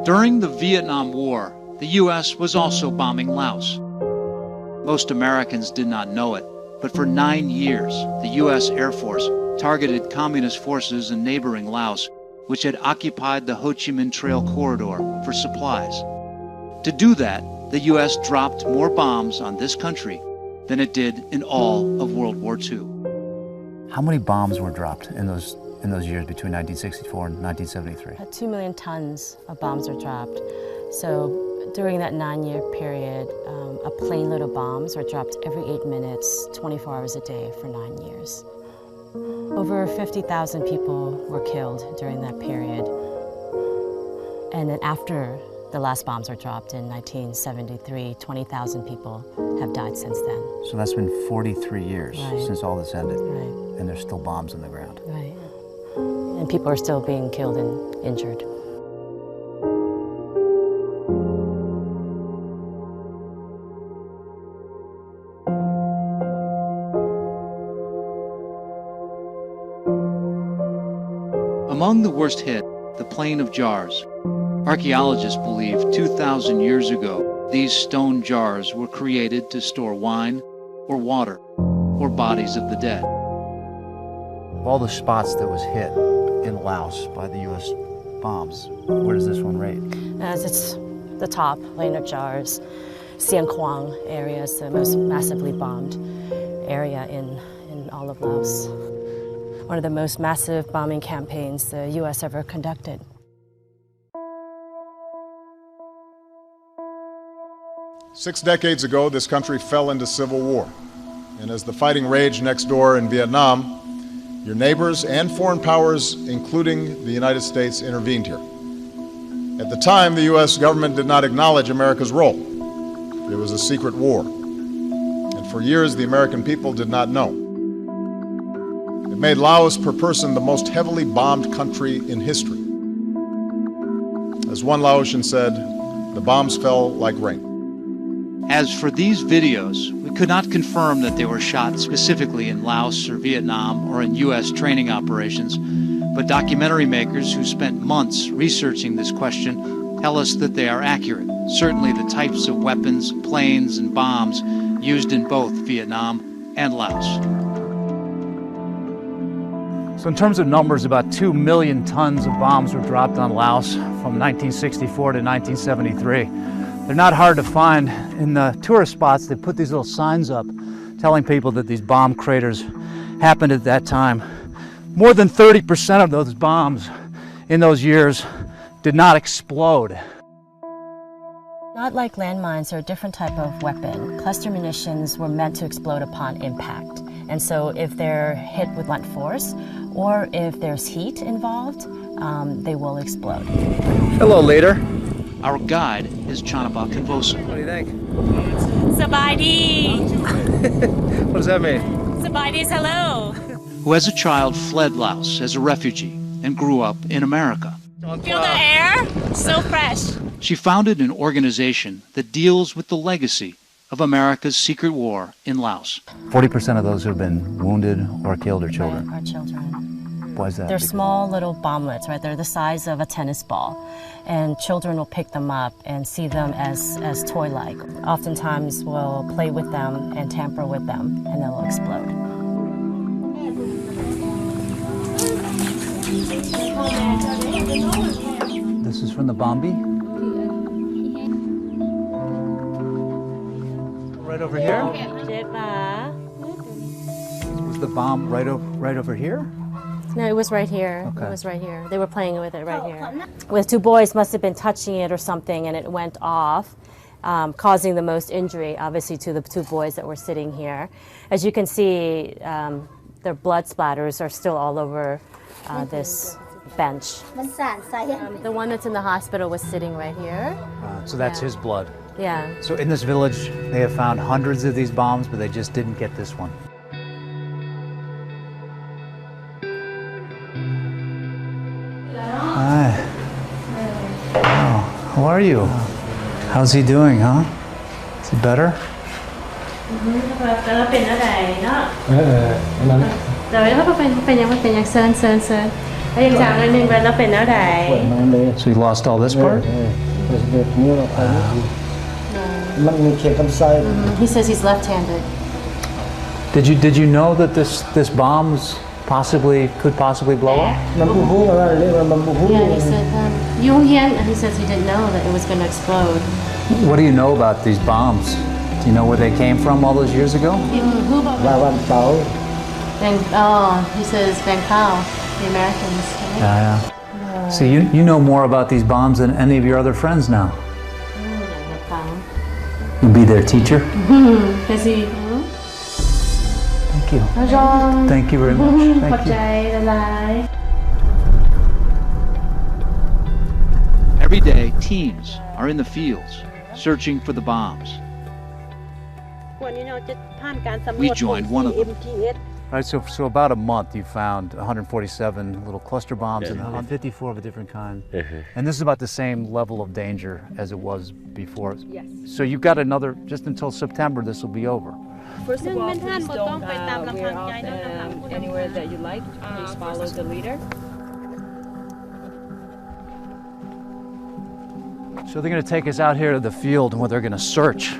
During the Vietnam War, the U.S. was also bombing Laos. Most Americans did not know it, but for 9 years, the U.S. Air Force targeted communist forces in neighboring Laos, which had occupied the Ho Chi Minh Trail corridor for supplies. To do that, the U.S. dropped more bombs on this country than it did in all of World War II. How many bombs were dropped in those years between 1964 and 1973? 2 million tons of bombs were dropped. So during that 9-year period, a plane load of bombs were dropped every 8 minutes, 24 hours a day for 9 years. Over 50,000 people were killed during that period. And then after the last bombs were dropped in 1973, 20,000 people have died since then. So that's been 43 years since all this ended. Right. And there's still bombs on the ground. Right. And people are still being killed and injured. Among the worst hit, the Plain of Jars. Archaeologists believe 2,000 years ago, these stone jars were created to store wine or water or bodies of the dead. Of all the spots that was hit in Laos by the U.S. bombs, where does this one rate? As it's the top, Plain of Jars, Siang Quang area is the most massively bombed area in all of Laos. One of the most massive bombing campaigns the U.S. ever conducted. Six decades ago, this country fell into civil war. And as the fighting raged next door in Vietnam, your neighbors and foreign powers, including the United States, intervened here. At the time, the U.S. government did not acknowledge America's role. It was a secret war. And for years, the American people did not know. It made Laos per person the most heavily bombed country in history. As one Laotian said, the bombs fell like rain. As for these videos, we could not confirm that they were shot specifically in Laos or Vietnam or in U.S. training operations, but documentary makers who spent months researching this question tell us that they are accurate. Certainly the types of weapons, planes, and bombs used in both Vietnam and Laos. So in terms of numbers, about 2 million tons of bombs were dropped on Laos from 1964 to 1973. They're not hard to find. In the tourist spots, they put these little signs up telling people that these bomb craters happened at that time. More than 30% of those bombs in those years did not explode. Not like landmines or a different type of weapon. Cluster munitions were meant to explode upon impact. And so if they're hit with blunt force, or if there's heat involved, they will explode. Hello, leader. Our guide is Chanaba Convosa. What do you think? Sabadi! What does that mean? Sabadi is hello. Who as a child fled Laos as a refugee and grew up in America. Feel the air? So fresh. She founded an organization that deals with the legacy of America's secret war in Laos. 40% of those who have been wounded or killed are children. Right, are children. Why is that? They're small little bomblets, right? They're the size of a tennis ball. And children will pick them up and see them as toy-like. Oftentimes we'll play with them and tamper with them, and they'll explode. This is from the Bombi? Right over here? Was the bomb right over here? No, it was right here. Okay. It was right here. They were playing with it right here. With two boys must have been touching it or something, and it went off, causing the most injury, obviously, to the two boys that were sitting here. As you can see, their blood splatters are still all over this bench. The one that's in the hospital was sitting right here. So that's his blood. Yeah. So in this village, they have found hundreds of these bombs, but they just didn't get this one. Hi. Oh, how are you? How's he doing, huh? Is he better? Có em chào anh và nó phải nói đại. So you lost all this part? He says he's left-handed. Did you know that this bomb could possibly blow up? Yeah, he said he says he didn't know that it was going to explode. What do you know about these bombs? Do you know where they came from all those years ago? He says Bangkok, the Americans. Right? Yeah. So you know more about these bombs than any of your other friends now. You'll be their teacher? Does he? Thank you. Thank you very much. Thank you. Every day, teams are in the fields searching for the bombs. We joined one of them. All right, so about a month you found 147 little cluster bombs and 54 of a different kind. And this is about the same level of danger as it was before. Yes. So you've got another, just until September, this will be over. First of all, please don't wear off anywhere that you like. Please follow the leader. So they're going to take us out here to the field where they're going to search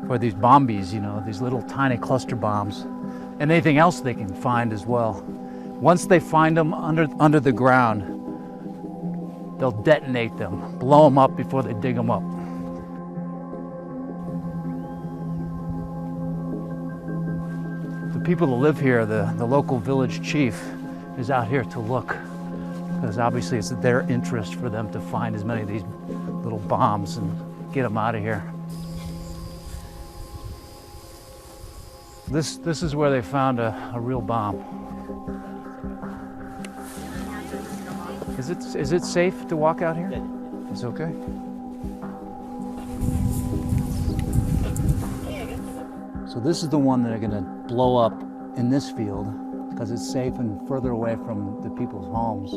for these bombies, you know, these little tiny cluster bombs, and anything else they can find as well. Once they find them under the ground, they'll detonate them, blow them up before they dig them up. The people that live here, the local village chief, is out here to look, because obviously it's their interest for them to find as many of these little bombs and get them out of here. This is where they found a real bomb. Is it safe to walk out here? It's okay. So this is the one that are going to blow up in this field because it's safe and further away from the people's homes.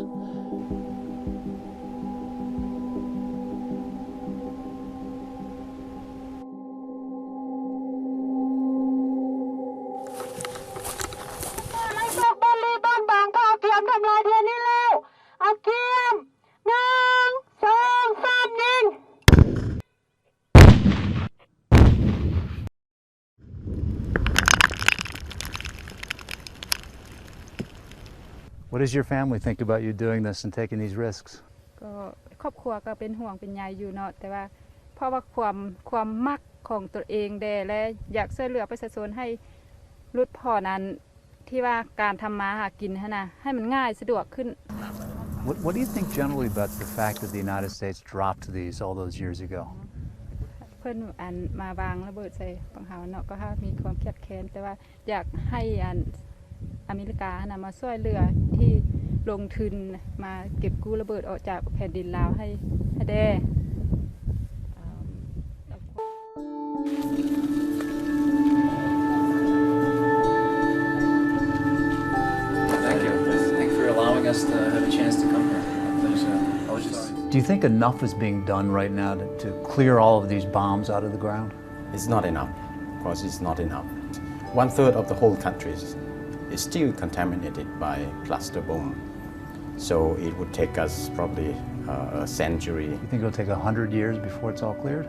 What does your family think about you doing this and taking these risks? ก็ครอบครัวก็เป็นห่วงเป็นใยอยู่เนาะแต่ว่าเพราะว่าความมักของตัวเองและอยากช่วยเหลือประชาชนให้ลดผ่อนนั้นที่ว่าการทำมาหากินนะให้มันง่ายสะดวกขึ้น What do you think generally about the fact that the United States dropped these all those years ago? เพิ่นมาวางระเบิดใส่ฝั่งเฮาเนาะก็มีความเครียดแค้นแต่ว่าอยากให้อเมริกามาช่วยเหลือที่ลงทุนมาเก็บกู้ระเบิดออกจากแผ่นดินลาวให้ได้ Thank you. Thanks for allowing us to have a chance to come here. Do you think enough is being done right now to clear all of these bombs out of the ground? It's not enough. Of course, it's not enough. 1/3 of the whole country is still contaminated by cluster bomb. So it would take us probably a century. You think it'll take 100 years before it's all cleared?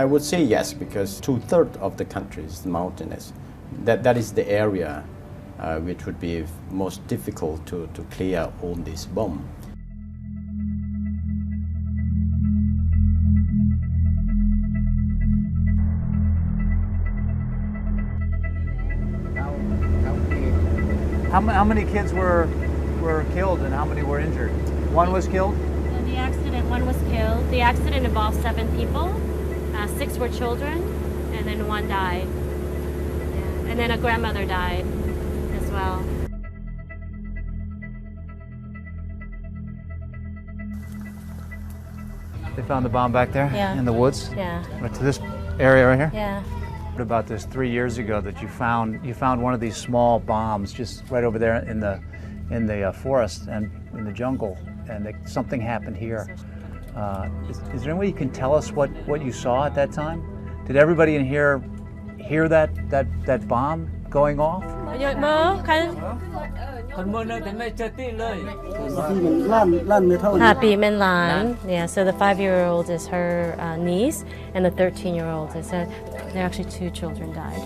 I would say yes, because 2/3 of the country is mountainous. That is the area which would be most difficult to clear all this bomb. How many kids were killed and how many were injured? One was killed? In the accident, one was killed. The accident involved 7 people. 6 were children, and then 1 died. Yeah. And then a grandmother died as well. They found the bomb back there? Yeah. In the woods? Yeah. Right to this area right here? Yeah. What about this 3 years ago that you found one of these small bombs just right over there in the forest and in the jungle, and something happened here. Is there any way you can tell us what you saw at that time? Did everybody in here hear that bomb going off? nhồi mơ khăn Happy Min Lan. Yeah, so the 5-year-old is her niece, and the 13-year-old is they're actually 2 children died.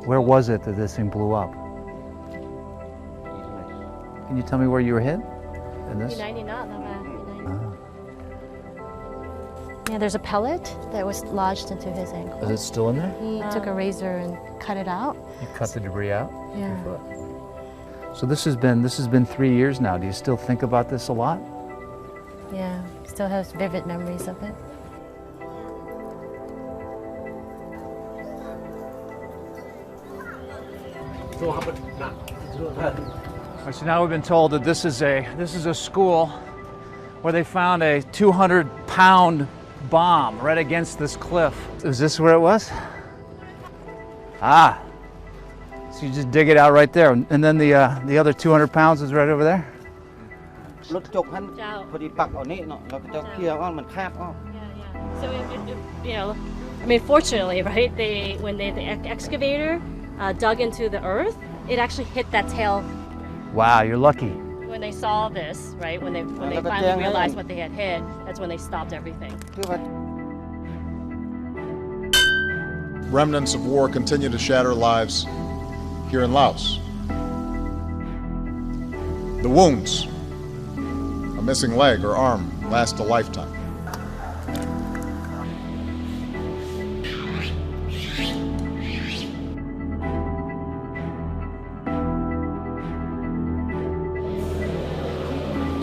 Where was it that this thing blew up? Can you tell me where you were hit? In this? Yeah, there's a pellet that was lodged into his ankle. Is it still in there? He took a razor and cut it out. You cut the debris out? Yeah. So this has been 3 years now. Do you still think about this a lot? Yeah, still has vivid memories of it. So now we've been told that this is a school where they found a 200-pound bomb right against this cliff. Is this where it was? Ah. So you just dig it out right there, and then the other 200 pounds is right over there. So you know, I mean, fortunately, right? When the excavator dug into the earth, it actually hit that tail. Wow, you're lucky. When they saw this, right? When they finally realized what they had hit, that's when they stopped everything. Remnants of war continue to shatter lives here in Laos. The wounds, a missing leg or arm, last a lifetime.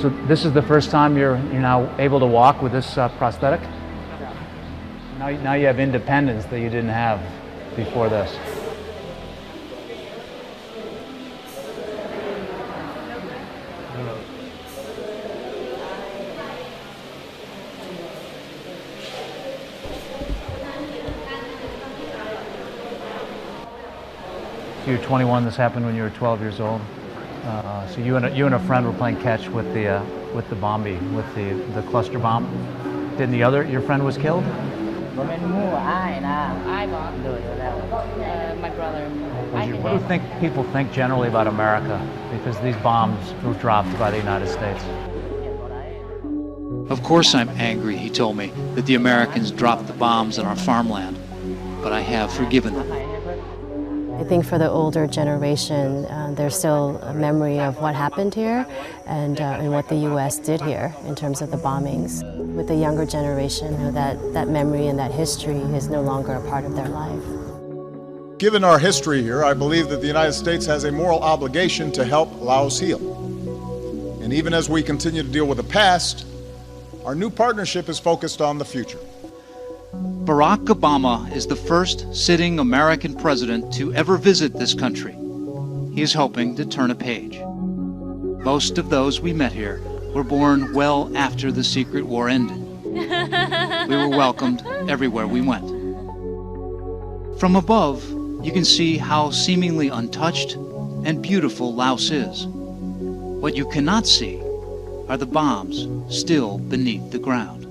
So this is the first time you're now able to walk with this prosthetic? Now you have independence that you didn't have before this. So you're 21, this happened when you were 12 years old. So you and a friend were playing catch with the bomby, with the cluster bomb. Didn't your friend was killed? My brother. What do people think generally about America? Because these bombs were dropped by the United States. Of course I'm angry, he told me, that the Americans dropped the bombs on our farmland, but I have forgiven them. I think for the older generation, there's still a memory of what happened here and what the U.S. did here in terms of the bombings. With the younger generation, that memory and that history is no longer a part of their life. Given our history here, I believe that the United States has a moral obligation to help Laos heal. And even as we continue to deal with the past, our new partnership is focused on the future. Barack Obama is the first sitting American president to ever visit this country. He is hoping to turn a page. Most of those we met here were born well after the secret war ended. We were welcomed everywhere we went. From above, you can see how seemingly untouched and beautiful Laos is. What you cannot see are the bombs still beneath the ground.